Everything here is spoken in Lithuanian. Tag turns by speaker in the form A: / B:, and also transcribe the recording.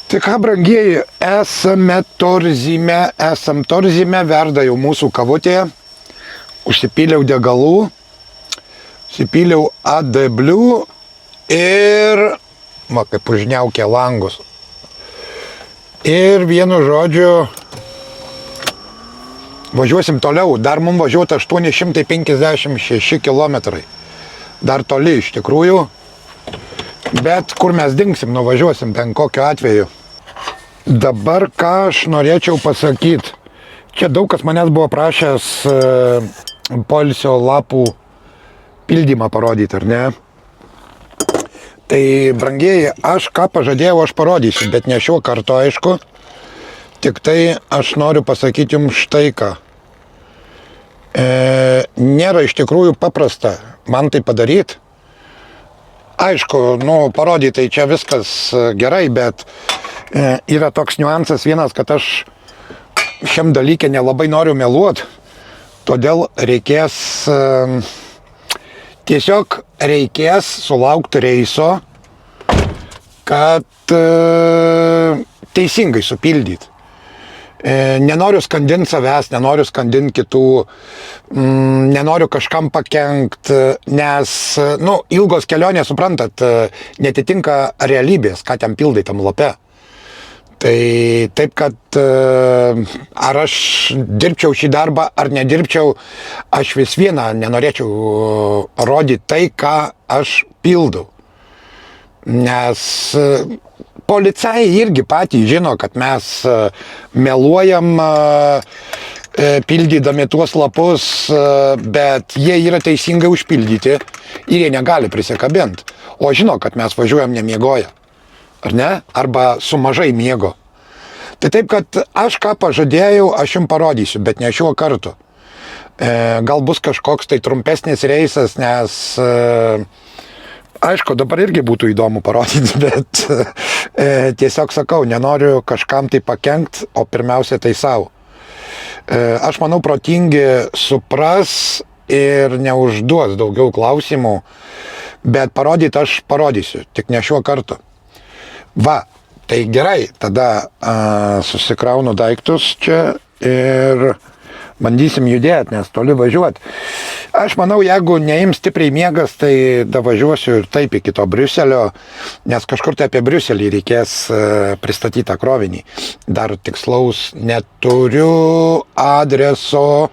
A: Tai ką, brangieji, esam Torzime, verda jau mūsų kavutė, užsipyliau degalų, užsipyliau AdBlue ir, kaip užniaukė langus. Ir vienu žodžiu, važiuosim toliau, dar mums važiuoti 856 km. Dar toli iš tikrųjų. Bet kur mes dingsim, nuvažiuosim ten kokiu atveju. Dabar ką aš norėčiau pasakyti. Čia daug kas manęs buvo prašęs poilsio lapų pildymą parodyti, ar ne? Tai, brangieji, aš ką pažadėjau, aš parodysiu, bet ne šiuo kartu, aišku. Tik tai aš noriu pasakyti jums štai ką. Nėra iš tikrųjų paprasta man tai padaryti. Aišku, parodyti, tai čia viskas gerai, bet yra toks niuansas vienas, kad aš šiam dalykė nelabai noriu meluoti, todėl tiesiog reikės sulaukti reiso, kad teisingai supildyti. Nenoriu skandinti savęs, nenoriu skandinti kitų, nenoriu kažkam pakenkt, nes, ilgos kelionės, suprantat, netitinka realybės, ką ten pildai tam lape. Tai taip, kad ar aš dirbčiau šį darbą, ar nedirbčiau, aš vis vieną nenorėčiau rodyti tai, ką aš pildau. Nes policajai irgi patys žino, kad mes meluojam pildydami tuos lapus, bet jie yra teisingai užpildyti ir jie negali prisikabinti. O žino, kad mes važiuojam nemiegoję, ar ne? Arba su mažai miego. Tai taip, kad aš ką pažadėjau, aš jums parodysiu, bet ne šiuo kartu. Gal bus kažkoks tai trumpesnis reisas, nes aišku, dabar irgi būtų įdomu parodyti, bet tiesiog sakau, nenoriu kažkam tai pakenkt, o pirmiausia tai savo. Aš manau, protingi supras ir neužduos daugiau klausimų, bet parodyti aš parodysiu, tik ne šiuo kartu. Va, tai gerai, tada susikraunu daiktus čia ir bandysim judėti, nes toli važiuoti. Aš manau, jeigu neims stipriai miegas, tai davažiuosiu ir taip iki to Briuselio, nes kažkur tai apie Briuselį reikės pristatyti tą krovinį. Dar tikslaus neturiu adreso,